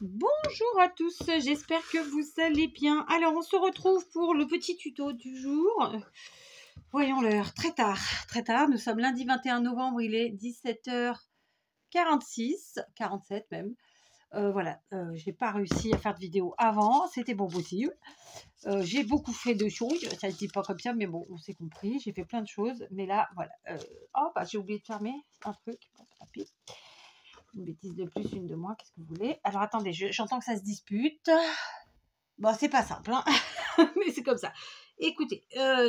Bonjour à tous, j'espère que vous allez bien. Alors, on se retrouve pour le petit tuto du jour. Voyons l'heure, très tard. Nous sommes lundi 21 novembre, il est 17h46, 47 même. Voilà, j'ai pas réussi à faire de vidéo avant, c'était bon possible. J'ai beaucoup fait de choses, ça se dit pas comme ça, mais bon, on s'est compris. J'ai fait plein de choses, mais là, voilà. Oh, bah, j'ai oublié de fermer un truc. Bon, tant pis. Une bêtise de plus, une de moins, qu'est-ce que vous voulez? Alors attendez, j'entends que ça se dispute. Bon, c'est pas simple, hein. Mais c'est comme ça. Écoutez,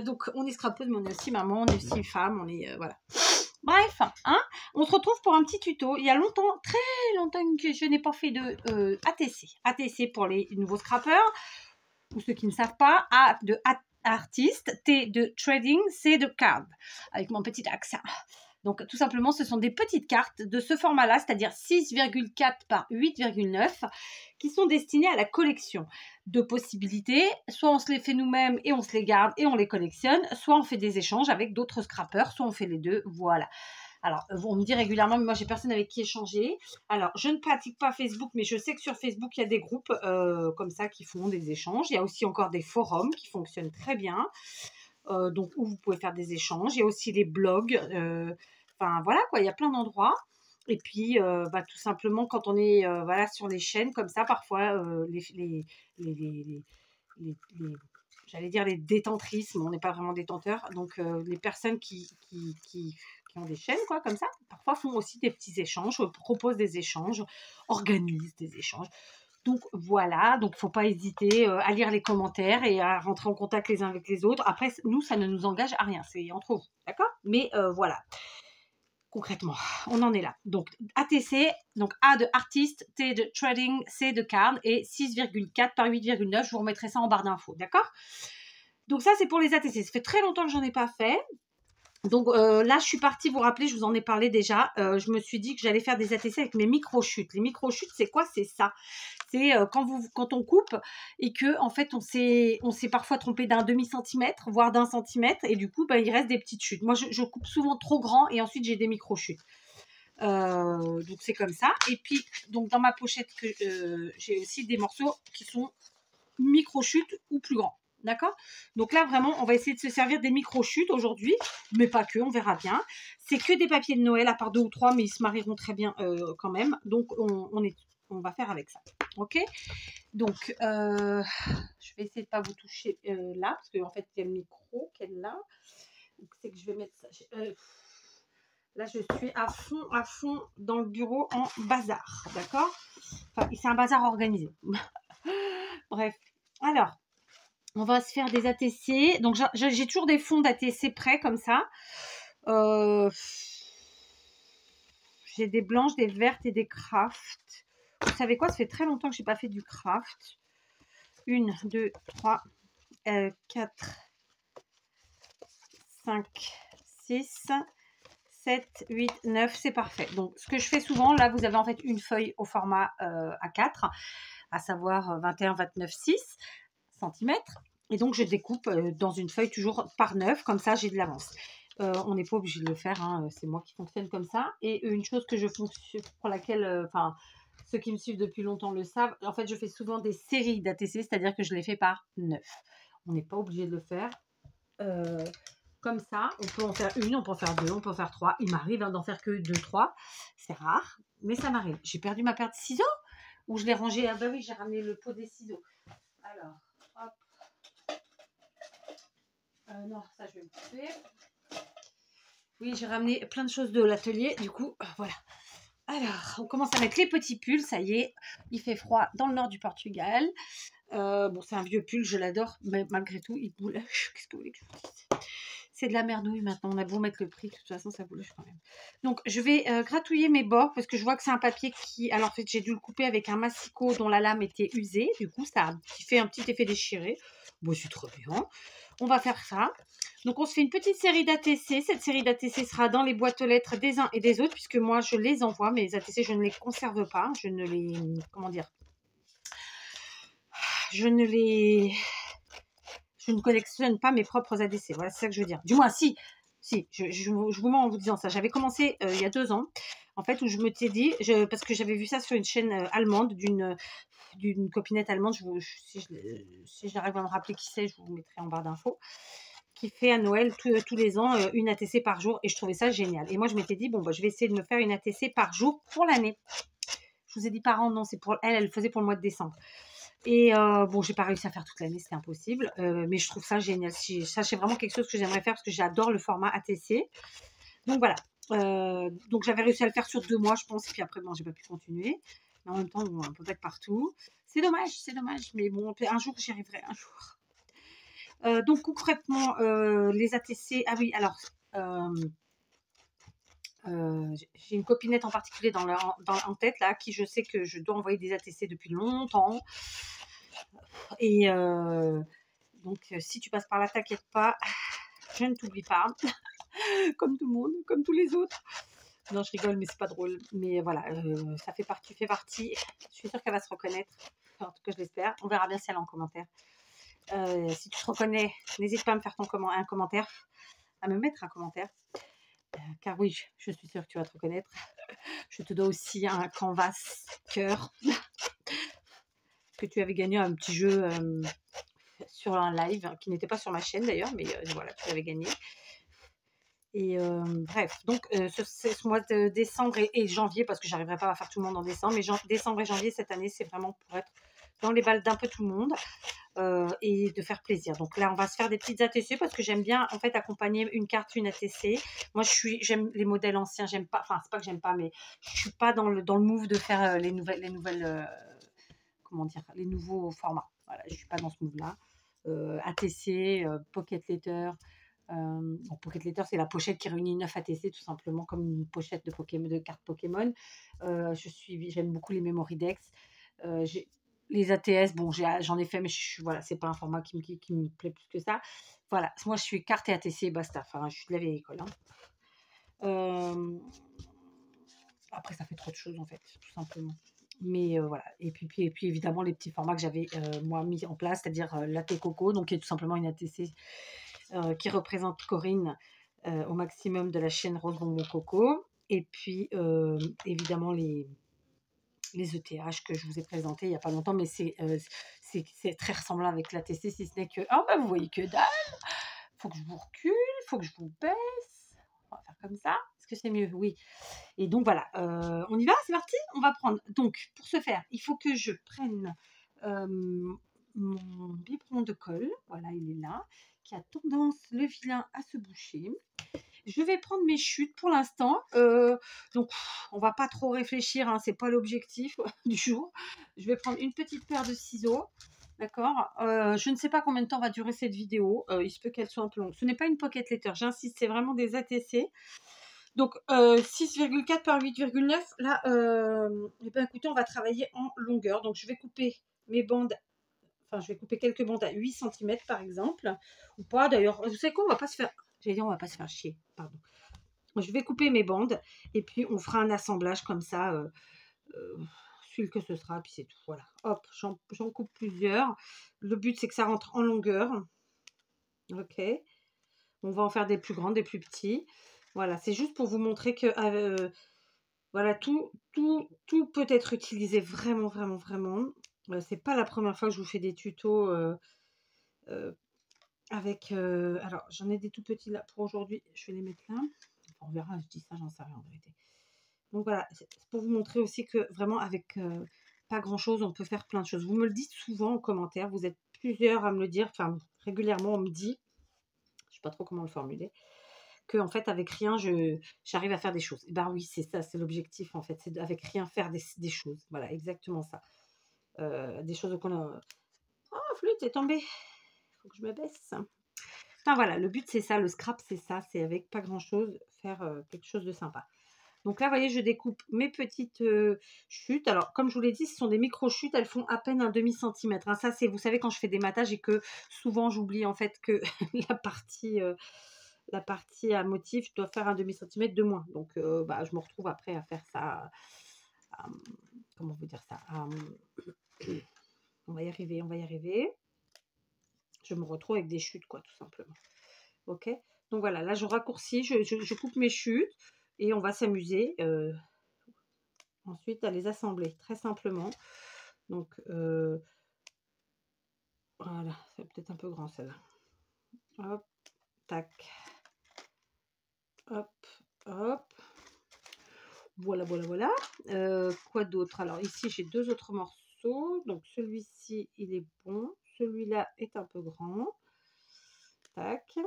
donc on est scrapeuse, mais on est aussi maman, on est aussi femme, on est voilà. Bref, hein, on se retrouve pour un petit tuto. Il y a longtemps, très longtemps que je n'ai pas fait de ATC. ATC pour les nouveaux scrapeurs, ou ceux qui ne savent pas, A de artiste, T de trading, C de card, avec mon petit accent. Donc, tout simplement, ce sont des petites cartes de ce format-là, c'est-à-dire 6,4 par 8,9, qui sont destinées à la collection. Deux possibilités, soit on se les fait nous-mêmes et on se les garde et on les collectionne, soit on fait des échanges avec d'autres scrappers, soit on fait les deux, voilà. Alors, on me dit régulièrement, mais moi, j'ai personne avec qui échanger. Alors, je ne pratique pas Facebook, mais je sais que sur Facebook, il y a des groupes comme ça qui font des échanges. Il y a aussi encore des forums qui fonctionnent très bien. Donc où vous pouvez faire des échanges. Il y a aussi les blogs. Enfin, voilà, quoi, il y a plein d'endroits. Et puis, tout simplement, quand on est voilà, sur les chaînes comme ça, parfois, j'allais dire les détentrices, mais on n'est pas vraiment détenteur. Donc, les personnes qui ont des chaînes, quoi, comme ça, parfois font aussi des petits échanges, proposent des échanges, organisent des échanges. Donc voilà, donc il ne faut pas hésiter à lire les commentaires et à rentrer en contact les uns avec les autres. Après, nous, ça ne nous engage à rien, c'est entre vous, d'accord? Mais voilà, concrètement, on en est là. Donc ATC, donc A de artiste, T de trading, C de card et 6,4 par 8,9. Je vous remettrai ça en barre d'infos, d'accord? Donc ça, c'est pour les ATC. Ça fait très longtemps que j'en ai pas fait. Donc là, je suis partie, vous vous rappelez, je vous en ai parlé déjà. Je me suis dit que j'allais faire des ATC avec mes micro-chutes. Les micro-chutes, c'est quoi? C'est ça. C'est quand on coupe et que en fait on s'est parfois trompé d'un demi-centimètre, voire d'un centimètre, et du coup, il reste des petites chutes. Moi, je coupe souvent trop grand et ensuite j'ai des micro-chutes. Donc c'est comme ça. Et puis, donc dans ma pochette, j'ai aussi des morceaux qui sont micro-chutes ou plus grands. D'accord? Donc là, vraiment, on va essayer de se servir des micro-chutes aujourd'hui, mais pas que, on verra bien. C'est que des papiers de Noël, à part 2 ou 3, mais ils se marieront très bien quand même. Donc, on va faire avec ça. Ok? Donc, je vais essayer de ne pas vous toucher là, parce qu'en fait, il y a le micro qui est là. Donc, c'est que je vais mettre ça. Là, je suis à fond dans le bureau en bazar. D'accord? Enfin, c'est un bazar organisé. Bref. Alors, on va se faire des ATC. Donc, j'ai toujours des fonds d'ATC prêts comme ça. J'ai des blanches, des vertes et des craft. Vous savez quoi? Ça fait très longtemps que je n'ai pas fait du craft. 1, 2, 3, 4, 5, 6, 7, 8, 9. C'est parfait. Donc, ce que je fais souvent, là, vous avez en fait une feuille au format A4, à savoir 21, 29, 6 cm. Et donc, je découpe dans une feuille toujours par 9, comme ça, j'ai de l'avance. On n'est pas obligé de le faire, hein, c'est moi qui fonctionne comme ça. Et une chose que je fonctionne, pour laquelle, ceux qui me suivent depuis longtemps le savent, en fait, je fais souvent des séries d'ATC, c'est-à-dire que je les fais par 9. On n'est pas obligé de le faire comme ça. On peut en faire une, on peut en faire deux, on peut en faire trois. Il m'arrive d'en faire que 2, 3. C'est rare, mais ça m'arrive. J'ai perdu ma paire de ciseaux ou je l'ai rangée. Ah bah oui, j'ai ramené le pot des ciseaux. Alors, hop. Non, ça je vais me couper. Oui, j'ai ramené plein de choses de l'atelier. Du coup, voilà. Alors, on commence à mettre les petits pulls. Ça y est, il fait froid dans le nord du Portugal. Bon, c'est un vieux pull, je l'adore. Mais malgré tout, il bouloche. Qu'est-ce que vous voulez que je vous dise? C'est de la merdouille maintenant. On a beau mettre le prix, de toute façon, ça bouloche quand même. Donc, je vais gratouiller mes bords parce que je vois que c'est un papier qui... Alors, en fait, j'ai dû le couper avec un massicot dont la lame était usée. Du coup, ça fait un petit effet déchiré. Bon, c'est trop bien. On va faire ça. Donc, on se fait une petite série d'ATC. Cette série d'ATC sera dans les boîtes aux lettres des uns et des autres, puisque moi, je les envoie. Mais les ATC, je ne les conserve pas. Je ne les... Comment dire? Je ne collectionne pas mes propres ATC. Voilà, c'est ça que je veux dire. Du moins, si je vous mens en vous disant ça. J'avais commencé il y a 2 ans En fait, où je me t'ai dit, parce que j'avais vu ça sur une chaîne allemande d'une copinette allemande, si j'arrive à me rappeler qui c'est, je vous mettrai en barre d'infos, qui fait à Noël tous les ans une ATC par jour, et je trouvais ça génial. Et moi, je m'étais dit, bon, bah, je vais essayer de me faire une ATC par jour pour l'année. Je vous ai dit par an, non, c'est pour elle, elle le faisait pour le mois de décembre. Et bon, j'ai pas réussi à faire toute l'année, c'était impossible, mais je trouve ça génial. Ça, c'est vraiment quelque chose que j'aimerais faire parce que j'adore le format ATC. Donc voilà. Donc j'avais réussi à le faire sur 2 mois, je pense, et puis après, bon, j'ai pas pu continuer. Mais en même temps, bon, on peut pas être partout. C'est dommage, mais bon, un jour, j'y arriverai, un jour. Donc concrètement, les ATC, ah oui, alors, j'ai une copinette en particulier en tête, là, à qui je sais que je dois envoyer des ATC depuis longtemps. Et donc, si tu passes par là, t'inquiète pas, je ne t'oublie pas, comme tout le monde, comme tous les autres. Non, je rigole, mais c'est pas drôle. Mais voilà, ça fait partie, tu fais partie. Je suis sûre qu'elle va se reconnaître. Enfin, en tout cas, je l'espère. On verra bien si elle est en commentaire. Si tu te reconnais, n'hésite pas à me faire un commentaire, à me mettre un commentaire. Car oui, je suis sûre que tu vas te reconnaître. Je te dois aussi un canvas cœur que tu avais gagné un petit jeu sur un live qui n'était pas sur ma chaîne d'ailleurs, mais voilà, tu l'avais gagné. Et bref, donc ce mois de décembre et janvier, parce que j'arriverai pas à faire tout le monde en décembre, mais décembre et janvier cette année, c'est vraiment pour être dans les balles d'un peu tout le monde et de faire plaisir. Donc là, on va se faire des petites ATC parce que j'aime bien en fait accompagner une carte, une ATC. Moi, j'aime les modèles anciens, j'aime pas, enfin c'est pas que j'aime pas, mais je suis pas dans le move de faire les nouvelles comment dire, les nouveaux formats. Voilà, je suis pas dans ce move-là. ATC, Pocket Letter. Bon, Pocket Letter, c'est la pochette qui réunit 9 ATC, tout simplement, comme une pochette de cartes Pokémon. J'aime beaucoup les Memory Dex. Les ATS, bon, j'en ai fait, mais voilà, c'est pas un format qui me plaît plus que ça. Voilà, moi, je suis carte et ATC, basta. Enfin, je suis de la vieille école. Après, ça fait trop de choses, en fait, tout simplement. Mais voilà. Et puis évidemment, les petits formats que j'avais, moi, mis en place, c'est-à-dire l'AT Coco, donc qui est tout simplement une ATC qui représente Corinne au maximum de la chaîne Rose Bonbon Coco. Et puis, évidemment, les ETH que je vous ai présentés il n'y a pas longtemps, mais c'est très ressemblant avec l'ATC, si ce n'est que, oh, bah, vous voyez que dalle, faut que je vous recule, faut que je vous baisse. On va faire comme ça. Est-ce que c'est mieux? Oui. Et donc voilà, on y va, c'est parti. On va prendre. Donc pour ce faire, il faut que je prenne mon biberon de colle. Voilà, il est là, qui a tendance, le vilain, à se boucher. Je vais prendre mes chutes pour l'instant. Donc on va pas trop réfléchir, hein, c'est pas l'objectif du jour. Je vais prendre une petite paire de ciseaux. D'accord. Je ne sais pas combien de temps va durer cette vidéo. Il se peut qu'elle soit un peu longue. Ce n'est pas une pocket letter, j'insiste, c'est vraiment des ATC. Donc 6,4 par 8,9. Là, eh ben, écoutez, on va travailler en longueur. Donc je vais couper mes bandes. Enfin, je vais couper quelques bandes à 8 cm par exemple. Ou pas d'ailleurs. Vous savez quoi, on va pas se faire. J'allais dire, on va pas se faire chier. Pardon. Je vais couper mes bandes. Et puis on fera un assemblage comme ça. Celui que ce sera. Puis c'est tout. Voilà. Hop, j'en coupe plusieurs. Le but, c'est que ça rentre en longueur. Ok. On va en faire des plus grands, des plus petits. Voilà, c'est juste pour vous montrer que voilà, tout peut être utilisé vraiment, vraiment, vraiment. C'est pas la première fois que je vous fais des tutos avec... alors, j'en ai des tout petits là pour aujourd'hui. Je vais les mettre là. Enfin, on verra, je dis ça, j'en sais rien en vérité. Donc voilà, c'est pour vous montrer aussi que vraiment avec pas grand-chose, on peut faire plein de choses. Vous me le dites souvent en commentaire. Vous êtes plusieurs à me le dire. Enfin, régulièrement, on me dit, je sais pas trop comment le formuler, que en fait avec rien j'arrive à faire des choses. Et ben oui, c'est ça, c'est l'objectif en fait, c'est avec rien faire des choses. Voilà, exactement ça. Des choses qu'on a. Oh, flûte est tombée. Faut que je me baisse. Enfin voilà, le but c'est ça, le scrap c'est ça, c'est avec pas grand chose faire quelque chose de sympa. Donc là, vous voyez, je découpe mes petites chutes. Alors, comme je vous l'ai dit, ce sont des micro-chutes. Elles font à peine un demi-centimètre. Hein. Ça, c'est, vous savez, quand je fais des matages et que souvent, j'oublie en fait que la partie à motif, je dois faire un demi-centimètre de moins. Donc, bah, je me retrouve après à faire ça. Comment vous dire ça on va y arriver, on va y arriver. Je me retrouve avec des chutes, quoi, tout simplement. Ok. Donc voilà, là, je raccourcis, je coupe mes chutes et on va s'amuser. ensuite à les assembler très simplement. Donc voilà, c'est peut-être un peu grand celle-là. Hop, tac, hop, hop. Voilà, voilà, voilà. Quoi d'autre? Alors ici, j'ai 2 autres morceaux. Donc celui-ci, il est bon. Celui-là est un peu grand. Tac.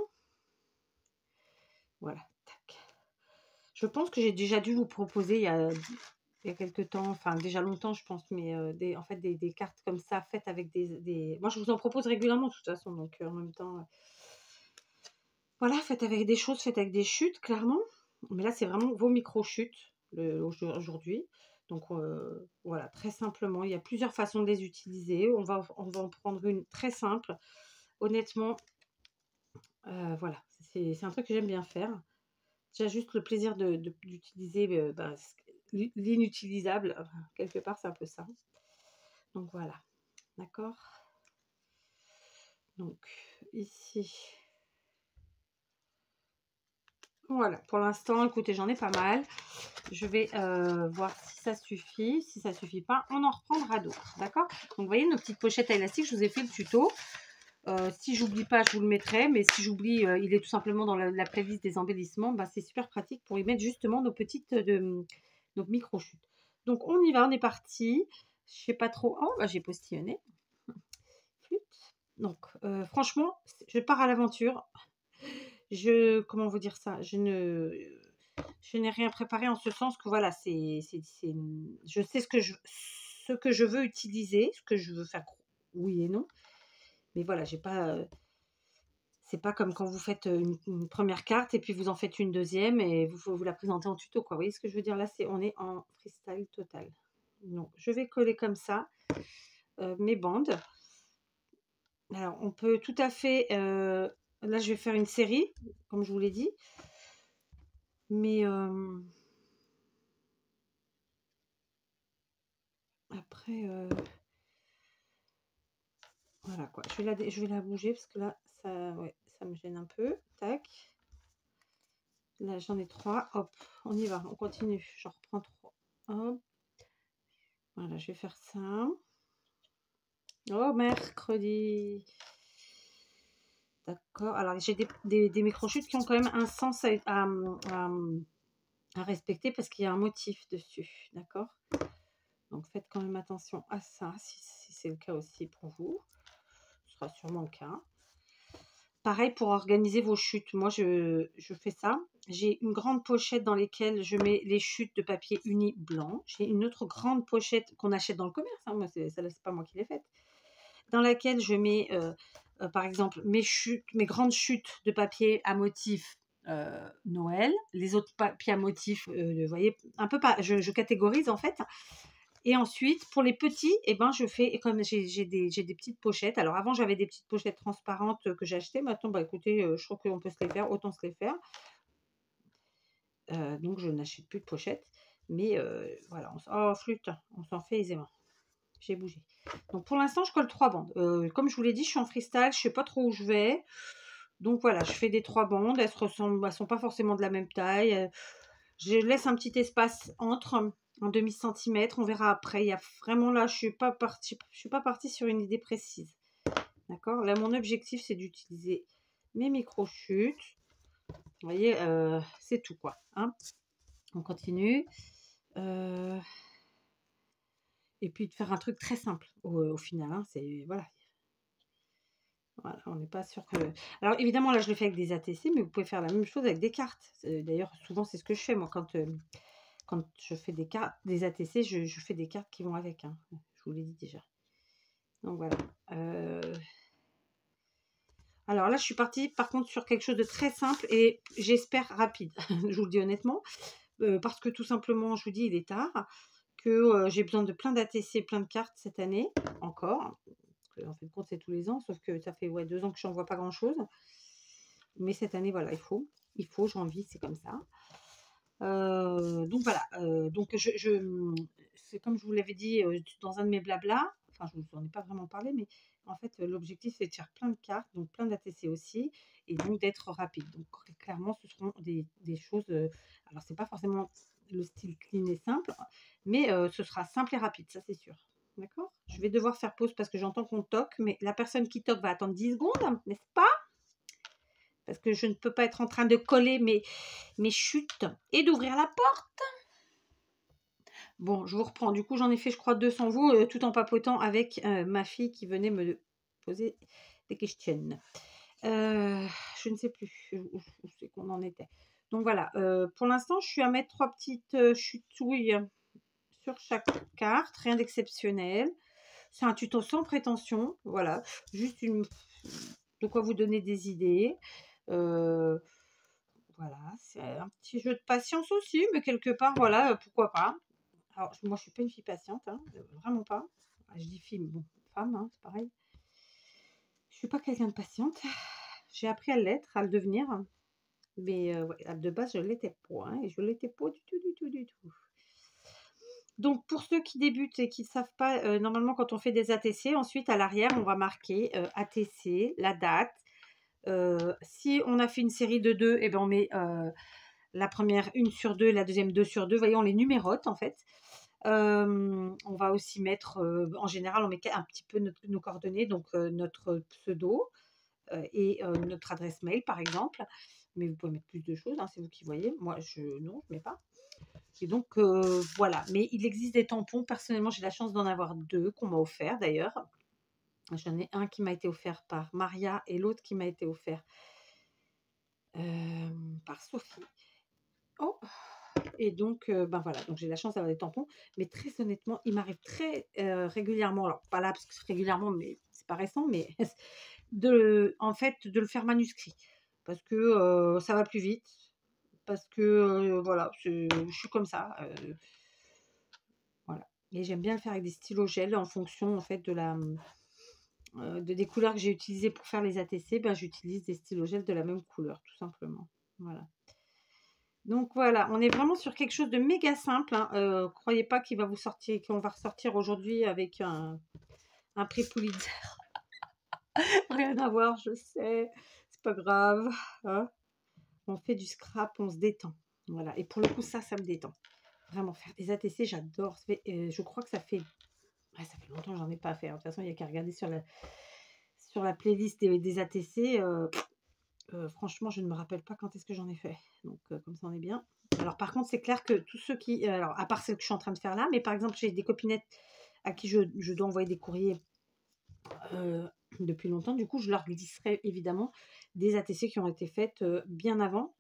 Voilà, tac. Je pense que j'ai déjà dû vous proposer il y a quelques temps, enfin déjà longtemps je pense, mais en fait des cartes comme ça faites avec Moi je vous en propose régulièrement de toute façon, donc en même temps, voilà, faites avec des choses, faites avec des chutes, clairement. Mais là c'est vraiment vos micro-chutes aujourd'hui. Donc voilà, très simplement, il y a plusieurs façons de les utiliser. On va en prendre une très simple. Honnêtement, voilà, c'est un truc que j'aime bien faire. Déjà juste le plaisir d'utiliser l'inutilisable, quelque part c'est un peu ça. Donc voilà, d'accord. Donc ici, voilà, pour l'instant, écoutez, j'en ai pas mal. Je vais voir si ça suffit. Si ça suffit pas, on en reprendra d'autres, d'accord. Donc vous voyez nos petites pochettes à élastique, je vous ai fait le tuto. Si j'oublie pas, je vous le mettrai, mais si j'oublie, il est tout simplement dans la playlist des embellissements. Bah, c'est super pratique pour y mettre justement nos petites nos micro-chutes. Donc on y va, on est parti. Je sais pas trop. Oh, bah, j'ai postillonné. Flûte. Donc franchement, je pars à l'aventure. Comment vous dire ça? Je n'ai rien préparé en ce sens que voilà, je sais ce que je veux utiliser, ce que je veux faire, oui et non. Mais voilà, j'ai pas. C'est pas comme quand vous faites une première carte et puis vous en faites une deuxième et vous la présentez en tuto, quoi. Vous voyez ce que je veux dire là? On est en freestyle total. Donc, je vais coller comme ça mes bandes. Alors, on peut tout à fait. Là, je vais faire une série, comme je vous l'ai dit. Mais après, voilà quoi. Je vais la bouger parce que là, ouais, ça me gêne un peu. Tac. Là, j'en ai 3. Hop, on y va, on continue. J'en reprends 3. Hop. Voilà, je vais faire ça. Oh, mercredi. D'accord. Alors, j'ai des micro-chutes qui ont quand même un sens à respecter parce qu'il y a un motif dessus. D'accord. Donc, faites quand même attention à ça, si c'est le cas aussi pour vous. Ce sera sûrement le cas. Pareil pour organiser vos chutes. Moi, je fais ça. J'ai une grande pochette dans laquelle je mets les chutes de papier uni blanc. J'ai une autre grande pochette qu'on achète dans le commerce. Hein. Moi, c'est pas moi qui l'ai faite. Dans laquelle je mets, par exemple, mes grandes chutes de papier à motif Noël. Les autres papiers à motif, vous voyez, un peu pas. Je catégorise en fait. Et ensuite, pour les petits, eh ben, je fais comme j'ai des petites pochettes. Alors avant, j'avais des petites pochettes transparentes que j'ai achetées. Maintenant, bah écoutez, je trouve qu'on peut se les faire, autant se les faire. Donc je n'achète plus de pochettes. Mais voilà, oh flûte, on s'en fait aisément. J'ai bougé. Donc pour l'instant, je colle 3 bandes. Comme je vous l'ai dit, je suis en freestyle, je sais pas trop où je vais. Donc voilà, je fais des 3 bandes. Elles sont pas forcément de la même taille. Je laisse un petit espace entre en demi-centimètre. On verra après. Il y a vraiment là, je suis pas partie sur une idée précise. D'accord. Là, mon objectif, c'est d'utiliser mes micro-chutes. Vous voyez, c'est tout quoi. Hein. On continue. Et puis de faire un truc très simple au final. Hein. C'est voilà. Voilà, on n'est pas sûr que. Alors évidemment, là, je le fais avec des ATC, mais vous pouvez faire la même chose avec des cartes. D'ailleurs, souvent, c'est ce que je fais moi quand je fais des cartes, des ATC, je fais des cartes qui vont avec. Hein. Je vous l'ai dit déjà. Donc voilà. Alors là, je suis partie par contre sur quelque chose de très simple et j'espère rapide. Je vous le dis honnêtement. Parce que tout simplement, je vous dis, il est tard. Que j'ai besoin de plein d'ATC, plein de cartes cette année encore. En fait, compte, c'est tous les ans, sauf que ça fait 2 ans que je n'en vois pas grand-chose. Mais cette année, voilà, il faut, j'ai envie, c'est comme ça. Donc voilà, donc c'est comme je vous l'avais dit dans un de mes blabla, enfin je ne vous en ai pas vraiment parlé, mais en fait l'objectif c'est de faire plein de cartes, donc plein d'ATC aussi, et donc d'être rapide. Donc clairement ce seront des choses, alors c'est pas forcément le style clean et simple, mais ce sera simple et rapide, ça c'est sûr. D'accord? Je vais devoir faire pause parce que j'entends qu'on toque, mais la personne qui toque va attendre 10 secondes, n'est-ce pas? Parce que je ne peux pas être en train de coller mes chutes et d'ouvrir la porte. Bon, je vous reprends. Du coup, j'en ai fait, je crois, 200 vous, tout en papotant avec ma fille qui venait me poser des questions. Je ne sais plus où c'est qu'on en était. Donc voilà, pour l'instant, je suis à mettre 3 petites chutouilles sur chaque carte, rien d'exceptionnel. C'est un tuto sans prétention, voilà, juste de quoi vous donner des idées. Voilà, c'est un petit jeu de patience aussi, mais quelque part, voilà, pourquoi pas. Alors, moi, je suis pas une fille patiente, hein, vraiment pas. Je dis fille, mais bon, femme, hein, c'est pareil. Je suis pas quelqu'un de patiente. J'ai appris à l'être, à le devenir. Mais ouais, de base, je ne l'étais pas. Hein, et je ne l'étais pas du tout, du tout, du tout. Donc, pour ceux qui débutent et qui ne savent pas, normalement, quand on fait des ATC, ensuite, à l'arrière, on va marquer ATC, la date. Si on a fait une série de 2, eh ben, on met la première 1 sur 2, la deuxième 2 sur 2. Vous voyez, on les numérote, en fait. On va aussi mettre, en général, on met un petit peu nos coordonnées, donc notre pseudo et notre adresse mail, par exemple. Mais vous pouvez mettre plus de choses, hein, c'est vous qui voyez. Moi, non, je ne mets pas. Et donc, voilà. Mais il existe des tampons. Personnellement, j'ai la chance d'en avoir 2 qu'on m'a offert d'ailleurs. J'en ai un qui m'a été offert par Maria et l'autre qui m'a été offert par Sophie. Oh! Et donc, ben voilà, donc j'ai la chance d'avoir des tampons. Mais très honnêtement, il m'arrive très régulièrement, alors pas là parce que c'est régulièrement, mais c'est pas récent, mais en fait, de le faire manuscrit. Parce que ça va plus vite. Parce que voilà, je suis comme ça. Voilà. Et j'aime bien le faire avec des stylos gel en fonction en fait des couleurs que j'ai utilisées pour faire les ATC. Ben, j'utilise des stylos gel de la même couleur, tout simplement. Voilà. Donc voilà, on est vraiment sur quelque chose de méga simple. Hein. Croyez pas qu'on va ressortir aujourd'hui avec un prix Pulitzer. Rien à voir, je sais. C'est pas grave. Hein. On fait du scrap, on se détend. Voilà. Et pour le coup, ça me détend. Vraiment, faire des ATC, j'adore. Je crois que ça fait longtemps que j'en ai pas fait. De toute façon, il n'y a qu'à regarder sur la playlist des ATC. Franchement, je ne me rappelle pas quand est-ce que j'en ai fait. Donc, comme ça, on est bien. Alors, par contre, c'est clair que tous ceux qui... alors, à part celles que je suis en train de faire là, mais par exemple, j'ai des copinettes à qui je dois envoyer des courriers depuis longtemps. Du coup, je leur glisserai évidemment des ATC qui ont été faites bien avant.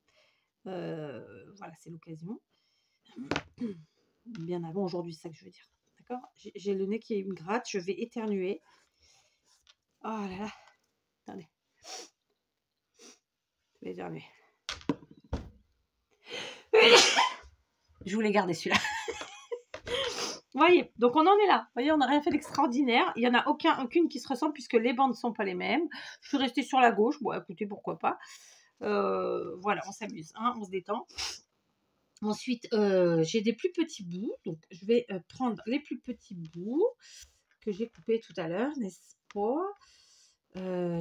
Voilà, c'est l'occasion. Bien avant aujourd'hui, c'est ça que je veux dire. D'accord? J'ai le nez qui me gratte, je vais éternuer. Oh là là. Attendez. Je vais éternuer. Je voulais garder celui-là. Vous voyez, donc on en est là. Vous voyez, on n'a rien fait d'extraordinaire. Il n'y en a aucune qui se ressemble puisque les bandes ne sont pas les mêmes. Je suis restée sur la gauche. Bon, écoutez, pourquoi pas. Voilà, on s'amuse, hein, on se détend. Ensuite, j'ai des plus petits bouts. Donc, je vais prendre les plus petits bouts que j'ai coupés tout à l'heure, n'est-ce pas?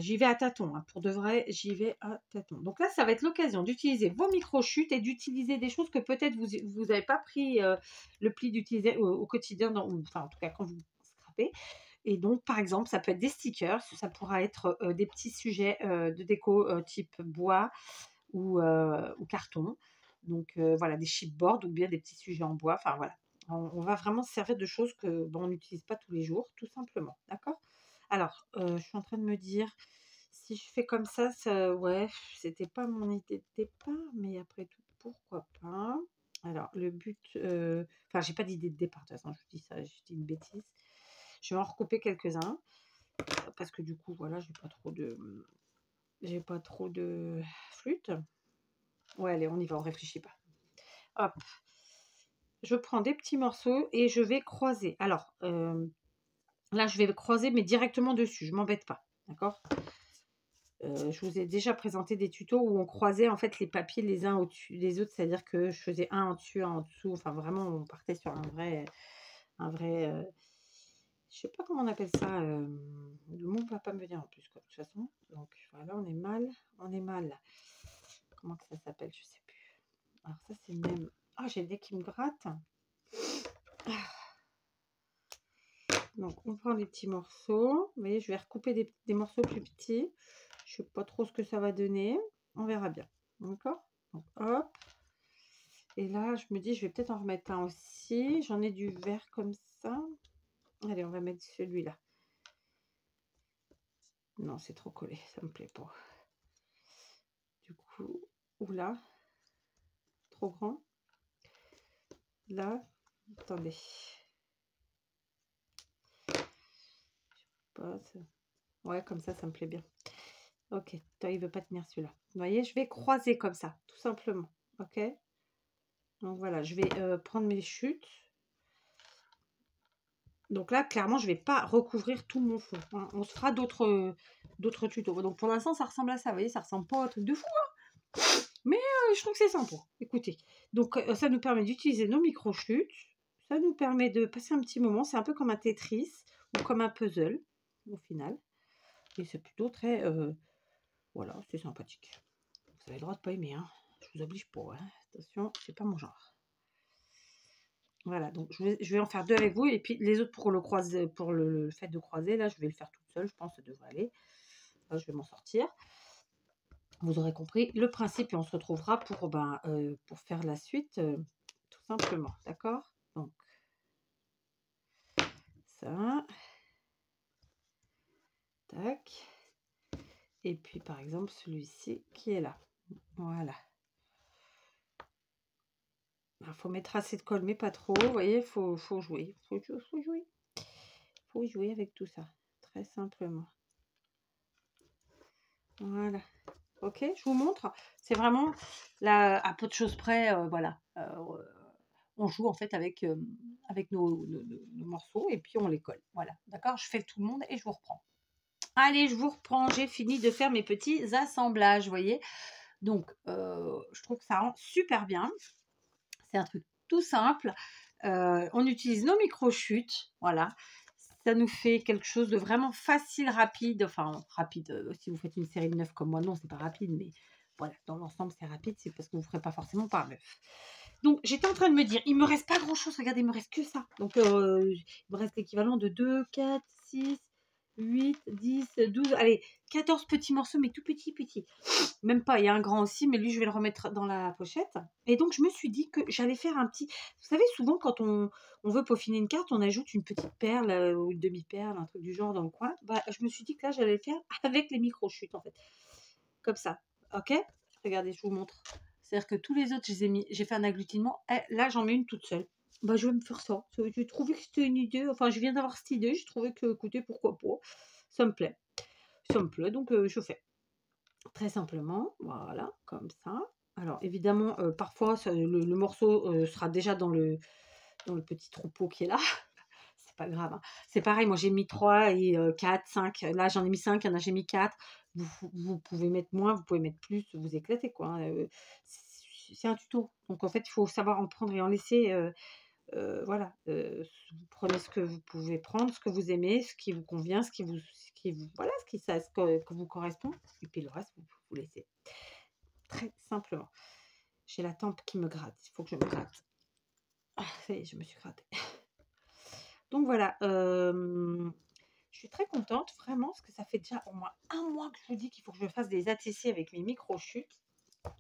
J'y vais à tâtons, hein. Pour de vrai, j'y vais à tâtons. Donc là, ça va être l'occasion d'utiliser vos micro-chutes et d'utiliser des choses que peut-être vous n'avez pas pris le pli d'utiliser au quotidien, enfin en tout cas quand vous scrapez. Et donc, par exemple, ça peut être des stickers, ça pourra être des petits sujets de déco type bois ou carton. Donc voilà, des chipboards ou bien des petits sujets en bois. Enfin voilà, on va vraiment se servir de choses que on n'utilise pas tous les jours, tout simplement. D'accord? Alors, je suis en train de me dire, si je fais comme ça, ouais, c'était pas mon idée de départ, mais après tout, pourquoi pas? Alors, le but, enfin, j'ai pas d'idée de départ, de toute façon, je dis ça, je dis une bêtise. Je vais en recouper quelques-uns, parce que du coup, voilà, j'ai pas trop de flûte. Ouais, allez, on y va, on réfléchit pas. Hop, je prends des petits morceaux et je vais croiser. Alors, là, je vais croiser, mais directement dessus, je m'embête pas, d'accord? Je vous ai déjà présenté des tutos où on croisait en fait les papiers les uns au-dessus des autres, c'est-à-dire que je faisais un en dessus, un en dessous, enfin vraiment on partait sur un vrai, je sais pas comment on appelle ça, le mot va pas me venir en plus quoi, de toute façon. Donc voilà, on est mal. Comment que ça s'appelle, je sais plus. Alors ça c'est le même Ah, j'ai le nez qui me gratte. Donc, on prend les petits morceaux. Vous voyez, je vais recouper des morceaux plus petits. Je ne sais pas trop ce que ça va donner. On verra bien. D'accord? Donc, hop. Et là, je me dis, je vais peut-être en remettre un aussi. J'en ai du vert comme ça. Allez, on va mettre celui-là. Non, c'est trop collé. Ça me plaît pas. Du coup, oula. Trop grand. Là, attendez. Passe. Ouais, comme ça me plaît bien. Ok, toi, il veut pas tenir celui-là. Vous voyez, je vais croiser comme ça, tout simplement. Ok. Donc voilà, je vais prendre mes chutes. Donc là, clairement, je vais pas recouvrir tout mon fond, hein. On se fera d'autres tutos. Donc pour l'instant, ça ressemble à ça. Vous voyez, ça ressemble pas à un truc de fou, hein. Mais je trouve que c'est sympa. Écoutez, donc ça nous permet d'utiliser nos micro-chutes. Ça nous permet de passer un petit moment. C'est un peu comme un Tetris ou comme un puzzle, au final. Et c'est plutôt très... voilà, c'est sympathique. Vous avez le droit de pas aimer, hein. Je vous oblige pas, hein. Attention, c'est pas mon genre. Voilà, donc je vais en faire 2 avec vous. Et puis les autres pour le croiser, pour le fait de croiser, là, je vais le faire toute seule. Je pense que ça devrait aller. Là, je vais m'en sortir. Vous aurez compris le principe et on se retrouvera pour faire la suite, tout simplement. D'accord? Donc, ça. Tac. Et puis, par exemple, celui-ci qui est là. Voilà. Il faut mettre assez de colle, mais pas trop. Vous voyez, il faut jouer. Faut jouer. Faut jouer avec tout ça. Très simplement. Voilà. Ok, je vous montre. C'est vraiment là, à peu de choses près. Voilà. On joue en fait avec nos morceaux et puis on les colle. Voilà. D'accord? Je fais tout le monde et je vous reprends. Allez, je vous reprends. J'ai fini de faire mes petits assemblages. Vous voyez? Donc, je trouve que ça rend super bien. C'est un truc tout simple. On utilise nos micro-chutes. Voilà. Ça nous fait quelque chose de vraiment facile, rapide. Enfin, rapide, si vous faites une série de 9 comme moi, non, c'est pas rapide. Mais voilà, dans l'ensemble, c'est rapide. C'est parce que vous ne ferez pas forcément par 9. Donc, j'étais en train de me dire, il me reste pas grand-chose. Regardez, il me reste que ça. Donc, il me reste l'équivalent de 2, 4, 6, 8, 10, 12, allez, 14 petits morceaux, mais tout petits. Même pas, il y a un grand aussi, mais lui, je vais le remettre dans la pochette. Et donc, je me suis dit que j'allais faire un petit... Vous savez, souvent, quand on veut peaufiner une carte, on ajoute une petite perle ou une demi-perle, un truc du genre dans le coin. Bah, je me suis dit que là, j'allais le faire avec les micro-chutes, en fait. Comme ça, ok? Regardez, je vous montre. C'est-à-dire que tous les autres, j'ai fait un agglutinement. Et là, j'en mets une toute seule. Bah, je vais me faire ça. J'ai trouvé que c'était une idée. Enfin, je viens d'avoir cette idée. J'ai trouvé que, écoutez, pourquoi pas. Ça me plaît. Ça me plaît, donc je fais. Très simplement, voilà, comme ça. Alors, évidemment, parfois, le morceau sera déjà dans le petit troupeau qui est là. C'est pas grave, hein. C'est pareil, moi j'ai mis 3 et 4, 5. Là, j'en ai mis 5, il y en a, j'ai mis 4. Vous pouvez mettre moins, vous pouvez mettre plus, vous éclatez, quoi, hein. C'est un tuto. Donc, en fait, il faut savoir en prendre et en laisser. Voilà, vous prenez ce que vous pouvez prendre, ce que vous aimez, ce qui vous convient, voilà, que vous correspond. Et puis le reste, vous laissez. Très simplement. J'ai la tempe qui me gratte. Il faut que je me gratte. Ah, ça y est, je me suis grattée. Donc voilà, je suis très contente, vraiment, parce que ça fait déjà au moins un mois que je vous dis qu'il faut que je fasse des ATC avec mes micro-chutes.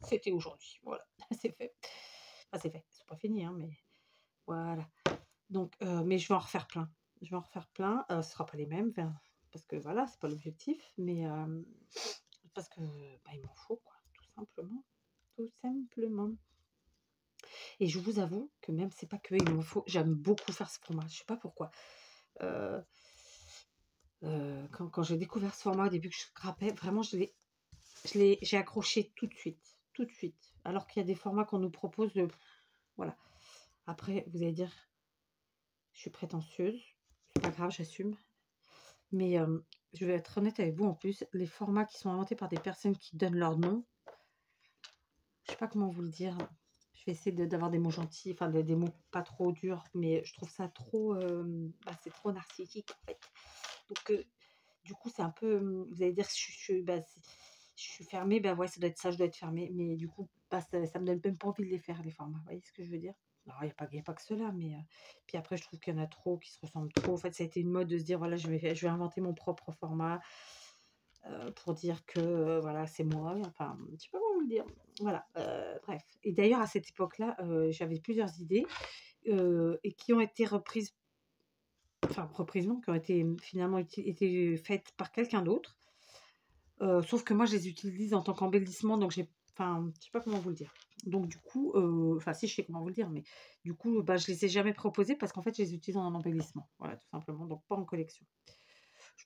C'était aujourd'hui. Voilà, c'est fait. Enfin, c'est fait. C'est pas fini, hein, mais voilà. Donc, mais je vais en refaire plein. Je vais en refaire plein. Ce ne sera pas les mêmes, parce que voilà, c'est pas l'objectif, mais parce que il m'en faut, quoi, tout simplement. Tout simplement. Et je vous avoue que même c'est pas que il m'en faut, j'aime beaucoup faire ce format. Je sais pas pourquoi. Quand j'ai découvert ce format au début que je scrapais, vraiment j'ai accroché tout de suite. Tout de suite. Alors qu'il y a des formats qu'on nous propose voilà. Après, vous allez dire, je suis prétentieuse. C'est pas grave, j'assume. Mais je vais être honnête avec vous en plus, les formats qui sont inventés par des personnes qui donnent leur nom, je sais pas comment vous le dire. Je vais essayer d'avoir des mots gentils, enfin des mots pas trop durs, mais je trouve ça trop, c'est trop narcissique en fait. Donc du coup c'est un peu, vous allez dire, je suis fermée, bah ouais, ça doit être ça, je dois être fermée. Mais du coup, bah, ça me donne même pas envie de les faire, les formats. Vous voyez ce que je veux dire? Alors, il y a pas que ceux-là, mais puis après, je trouve qu'il y en a trop qui se ressemblent trop. En fait, ça a été une mode de se dire, voilà, je vais inventer mon propre format pour dire que, voilà, c'est moi. Enfin, je sais pas comment vous le dire. Voilà, bref. Et d'ailleurs, à cette époque-là, j'avais plusieurs idées et qui ont été reprises, enfin, reprises non, qui ont été finalement été faites par quelqu'un d'autre. Sauf que moi, je les utilise en tant qu'embellissement, donc enfin, je sais pas comment vous le dire. Donc du coup, enfin si, je sais comment vous le dire, mais du coup, bah, je les ai jamais proposés parce qu'en fait, je les utilise en embellissement. Voilà, tout simplement, donc pas en collection.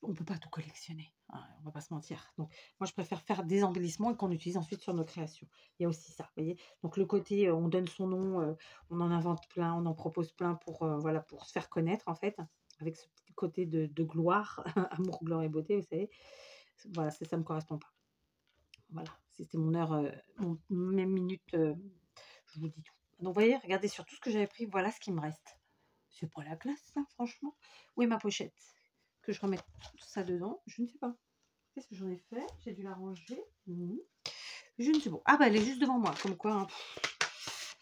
On peut pas tout collectionner, hein, on va pas se mentir. Donc moi, je préfère faire des embellissements et qu'on utilise ensuite sur nos créations. Il y a aussi ça, vous voyez? Donc le côté, on donne son nom, on en invente plein, on en propose plein pour, voilà, pour se faire connaître en fait, avec ce petit côté de gloire, amour, gloire et beauté, vous savez? Voilà, ça me correspond pas. Voilà, c'était mon heure, mes minutes, je vous dis tout. Donc, vous voyez, regardez sur tout ce que j'avais pris, voilà ce qui me reste. C'est pas la classe, ça, franchement. Où est ma pochette? Que je remette tout ça dedans, je ne sais pas. Qu'est-ce que j'en ai fait? J'ai dû la ranger. Je ne sais pas. Ah, bah, elle est juste devant moi, comme quoi, hein.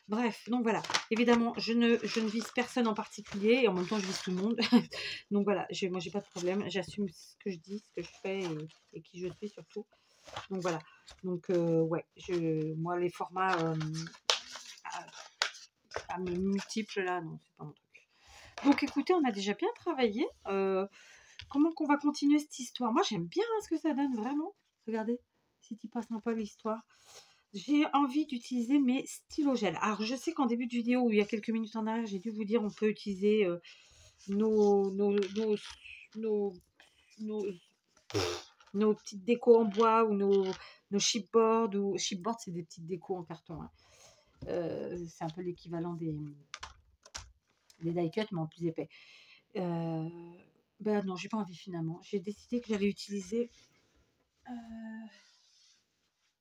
Bref, donc voilà. Évidemment, je ne vise personne en particulier et en même temps, je vise tout le monde. Donc voilà, moi, j'ai pas de problème. J'assume ce que je dis, ce que je fais et qui je suis surtout. Donc voilà. Donc ouais, moi les formats à multiples là, non, c'est pas mon truc. Donc écoutez, on a déjà bien travaillé. Comment qu'on va continuer cette histoire? Moi j'aime bien ce que ça donne vraiment. Regardez, c'est hyper sympa l'histoire. J'ai envie d'utiliser mes stylos gel. Alors je sais qu'en début de vidéo, où il y a quelques minutes en arrière, j'ai dû vous dire on peut utiliser nos, nos, nos, nos, nos nos petites décos en bois ou nos chipboards. Ou chipboard, c'est des petites décos en carton, hein. C'est un peu l'équivalent des die cut, mais en plus épais. Ben non, j'ai pas envie finalement. J'ai décidé que j'allais utiliser.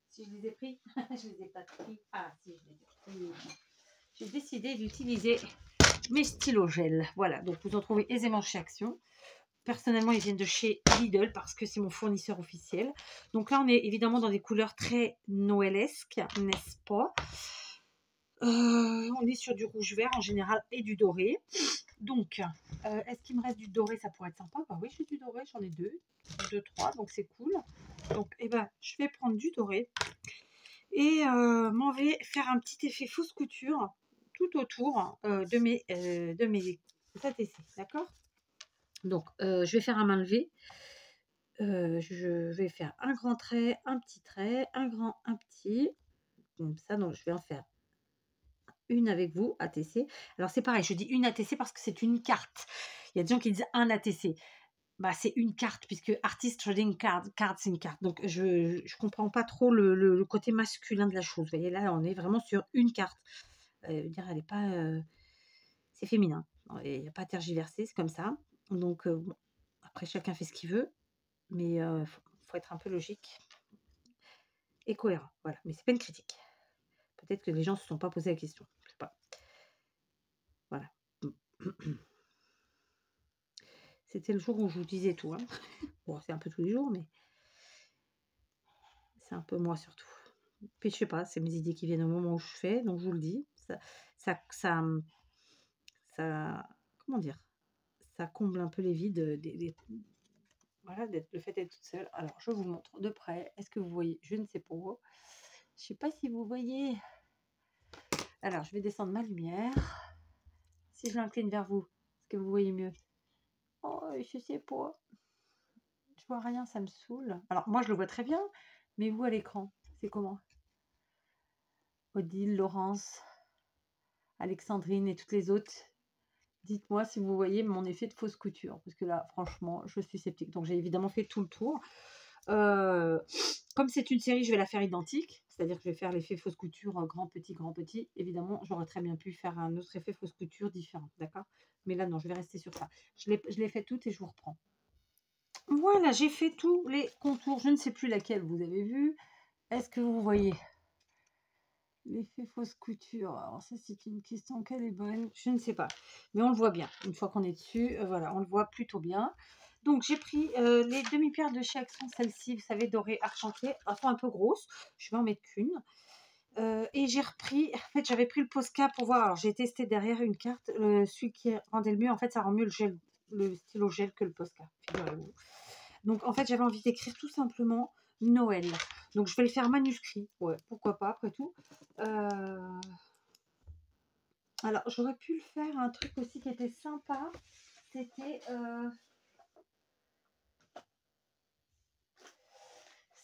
Si je les ai pris, je les ai pas pris. Ah si, je les ai pris. J'ai décidé d'utiliser mes stylos gel. Voilà, donc vous en trouvez aisément chez Action. Personnellement, ils viennent de chez Lidl parce que c'est mon fournisseur officiel. Donc là, on est évidemment dans des couleurs très noëlesques, n'est-ce pas? On est sur du rouge-vert en général et du doré. Donc, est-ce qu'il me reste du doré? Ça pourrait être sympa. Bah oui, j'ai du doré, j'en ai deux, trois, donc c'est cool. Donc, eh ben, je vais prendre du doré et m'en vais faire un petit effet fausse couture tout autour de mes ATC, d'accord? Donc, je vais faire à main levée. Je vais faire un grand trait, un petit trait, un grand, un petit. Comme ça, donc je vais en faire une avec vous, ATC. Alors c'est pareil, je dis une ATC parce que c'est une carte. Il y a des gens qui disent un ATC. Bah, c'est une carte, puisque Artist Trading Card, c'est une carte. Donc je ne comprends pas trop le côté masculin de la chose. Vous voyez, là, on est vraiment sur une carte. Dire, elle est pas... c'est féminin. Il n'y a pas à tergiverser, c'est comme ça. Donc, bon, après, chacun fait ce qu'il veut. Mais il faut être un peu logique et cohérent. Voilà, mais c'est pas une critique. Peut-être que les gens ne se sont pas posé la question. Je sais pas. Voilà. C'était le jour où je vous disais tout, hein. Bon, c'est un peu tous les jours, mais c'est un peu moi surtout. Puis je sais pas, c'est mes idées qui viennent au moment où je fais, donc je vous le dis. Ça comment dire? Ça comble un peu les vides voilà, le fait d'être toute seule. Alors, je vous montre de près. Est-ce que vous voyez? Je ne sais pas. Je sais pas si vous voyez. Alors, je vais descendre ma lumière. Si je l'incline vers vous, est-ce que vous voyez mieux? Oh, je sais pas. Je vois rien, ça me saoule. Alors, moi, je le vois très bien, mais vous, à l'écran, c'est comment? Odile, Laurence, Alexandrine et toutes les autres, dites-moi si vous voyez mon effet de fausse couture. Parce que là, franchement, je suis sceptique. Donc, j'ai évidemment fait tout le tour. Comme c'est une série, je vais la faire identique. C'est-à-dire que je vais faire l'effet fausse couture grand, petit, grand, petit. Évidemment, j'aurais très bien pu faire un autre effet fausse couture différent. D'accord? Mais là, non, je vais rester sur ça. Je l'ai fait toutes et je vous reprends. Voilà, j'ai fait tous les contours. Je ne sais plus laquelle vous avez vu. Est-ce que vous voyez l'effet fausse couture? Alors ça, c'est une question. Quelle est bonne? Je ne sais pas. Mais on le voit bien. Une fois qu'on est dessus, voilà, on le voit plutôt bien. Donc j'ai pris les demi-pierres de chez Action, celles-ci, vous savez, dorées argentées. Elles sont un peu grosses, je vais en mettre qu'une. Et j'ai repris, en fait j'avais pris le Posca pour voir, alors j'ai testé derrière une carte, celui qui rendait le mieux, en fait ça rend mieux le gel, le stylo gel que le Posca, figurez-vous. Donc en fait j'avais envie d'écrire tout simplement Noël. Donc je vais le faire manuscrit, ouais, pourquoi pas après tout. Alors j'aurais pu le faire un truc aussi qui était sympa,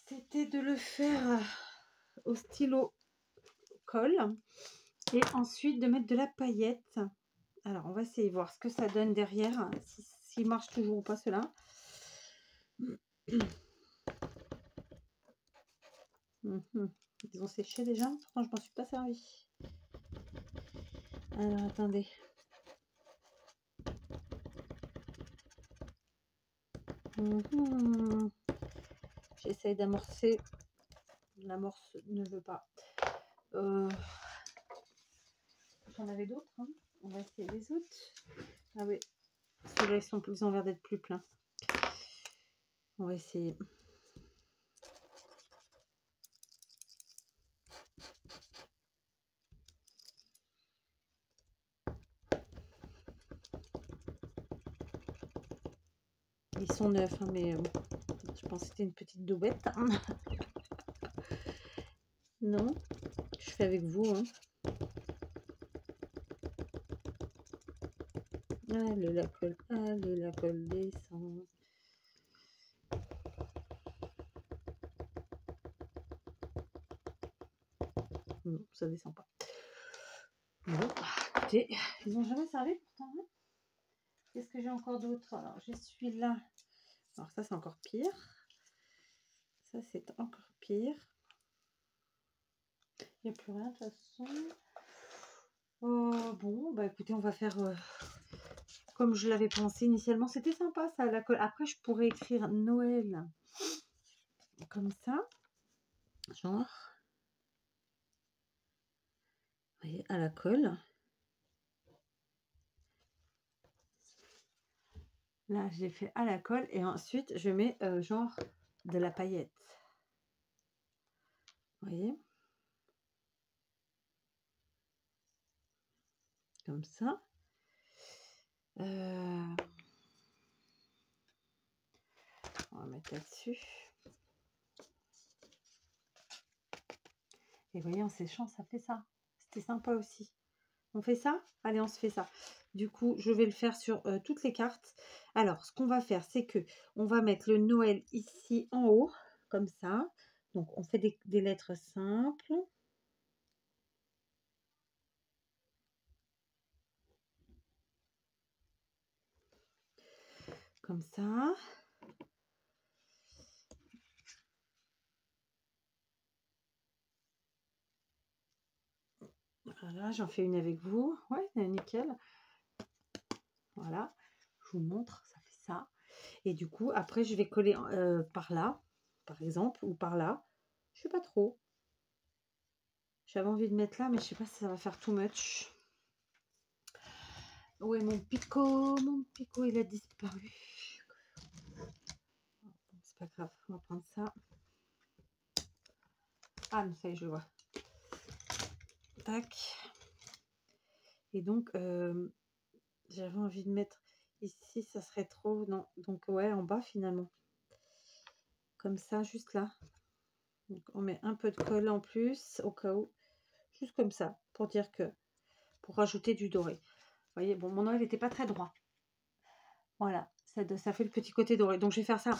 c'était de le faire au stylo colle et ensuite de mettre de la paillette. Alors on va essayer de voir ce que ça donne derrière, s'il marche toujours ou pas cela. Ils ont séché déjà, pourtant je m'en suis pas servi. Alors attendez. J'essaye d'amorcer. L'amorce ne veut pas. J'en avais d'autres, hein. On va essayer les autres. Ah oui, ceux-là ils ont l'air d'être plus pleins. On va essayer. Ils sont neufs, hein, mais je pense que c'était une petite daubette. Non, je fais avec vous. Hein. Allez, la colle descend. Non, ça descend pas. Bon, écoutez, ils n'ont jamais servi pourtant. Hein. Qu'est-ce que j'ai encore d'autre? Alors, j'ai celui-là. Alors, ça, c'est encore pire. Ça, c'est encore pire. Il n'y a plus rien de toute façon. Bon, bah écoutez, on va faire comme je l'avais pensé initialement. C'était sympa ça, la colle. Après, je pourrais écrire Noël comme ça. Genre, vous voyez, à la colle. Là, j'ai fait à la colle et ensuite, je mets genre de la paillette. Vous voyez? Comme ça. On va mettre là-dessus. Et vous voyez, en séchant, ça fait ça. C'était sympa aussi. On fait ça? Allez, on se fait ça. Du coup, je vais le faire sur toutes les cartes. Alors, ce qu'on va faire, c'est que on va mettre le Noël ici en haut, comme ça. Donc, on fait des lettres simples. Comme ça. Voilà, j'en fais une avec vous. Ouais, nickel. Voilà, je vous montre, ça fait ça. Et du coup, après, je vais coller par là, par exemple, ou par là. Je sais pas trop. J'avais envie de mettre là, mais je sais pas si ça va faire too much. Ouais, mon picot, il a disparu. C'est pas grave, on va prendre ça. Ah, mais ça y est, je le vois. Tac. Et donc, j'avais envie de mettre ici, ça serait trop. Non, donc ouais, en bas finalement. Comme ça, juste là. Donc, on met un peu de colle en plus, au cas où. Juste comme ça, pour dire que, pour rajouter du doré. Vous voyez, bon, mon Noël n'était pas très droit. Voilà, ça fait le petit côté doré. Donc, je vais faire ça.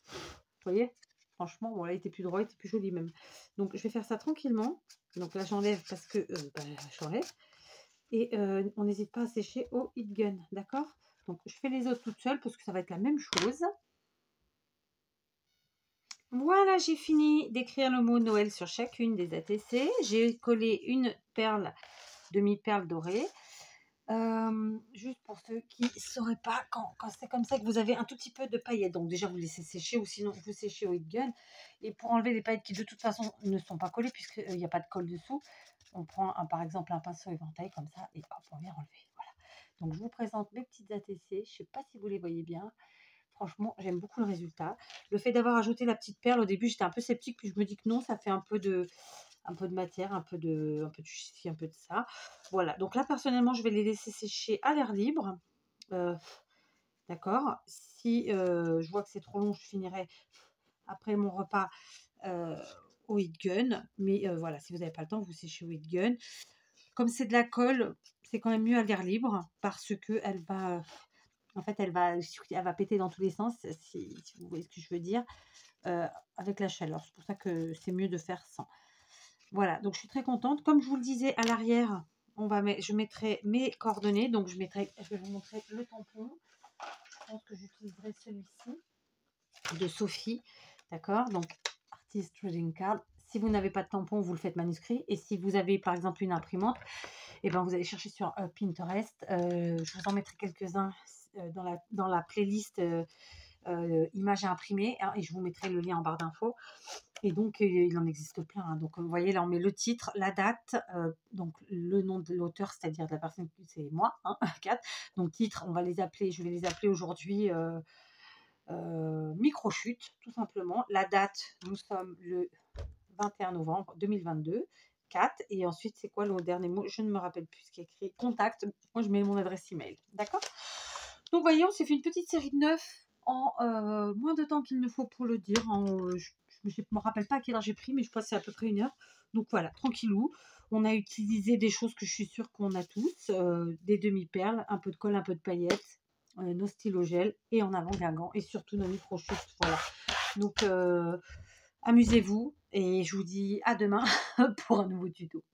Vous voyez, franchement, bon, là, il était plus droit, il était plus joli même. Donc, je vais faire ça tranquillement. Donc là, j'enlève parce que j'enlève. Et on n'hésite pas à sécher au heat gun, d'accord? Donc, je fais les autres toutes seules parce que ça va être la même chose. Voilà, j'ai fini d'écrire le mot Noël sur chacune des ATC. J'ai collé une perle, demi-perle dorée. Juste pour ceux qui ne sauraient pas, quand c'est comme ça que vous avez un tout petit peu de paillettes, donc déjà vous laissez sécher ou sinon vous séchez au heat gun. Et pour enlever les paillettes qui de toute façon ne sont pas collées puisqu'il n'y a pas de colle dessous, on prend par exemple un pinceau éventail comme ça et hop, on vient enlever. Voilà. Donc je vous présente mes petites ATC. Je ne sais pas si vous les voyez bien. franchement, j'aime beaucoup le résultat. Le fait d'avoir ajouté la petite perle, au début, j'étais un peu sceptique, puis je me dis que non, ça fait un peu de matière, un peu de ci, un peu de ça. Voilà, donc là, personnellement, je vais les laisser sécher à l'air libre. Euh, d'accord. Si je vois que c'est trop long, je finirai après mon repas euh, au heat gun. Mais voilà, si vous n'avez pas le temps, vous séchez au heat gun. Comme c'est de la colle, c'est quand même mieux à l'air libre parce que elle va, en fait, elle va péter dans tous les sens, si vous voyez ce que je veux dire, avec la chaleur. C'est pour ça que c'est mieux de faire sans. Voilà, donc je suis très contente. Comme je vous le disais, à l'arrière, je mettrai mes coordonnées. Donc je vais vous montrer le tampon. Je pense que j'utiliserai celui-ci de Sophie. D'accord, donc Artist Trading Card. Si vous n'avez pas de tampon, vous le faites manuscrit. Et si vous avez par exemple une imprimante, et ben vous allez chercher sur Pinterest. Je vous en mettrai quelques-uns dans la playlist images à imprimer, hein, et je vous mettrai le lien en barre d'infos. Et donc il en existe plein, hein. Donc vous voyez là, on met le titre, la date, donc le nom de l'auteur, c'est-à-dire de la personne, c'est moi, hein, 4. Donc titre, je vais les appeler aujourd'hui micro-chute, tout simplement. La date, nous sommes le 21 novembre 2022. 4. Et ensuite, c'est quoi le dernier mot? Je ne me rappelle plus ce qui est écrit. Contact. Moi, je mets mon adresse email. D'accord? Donc, voyez, on s'est fait une petite série de 9 en moins de temps qu'il ne faut pour le dire. Je ne me rappelle pas à quelle heure j'ai pris, mais je pense que c'est à peu près 1 heure. Donc, voilà, tranquillou. On a utilisé des choses que je suis sûre qu'on a tous. Des demi-perles, un peu de colle, un peu de paillettes, nos stylos gel et en avant Guingamp. Et surtout nos micro-chutes. Voilà. Donc, amusez-vous et je vous dis à demain pour un nouveau tuto.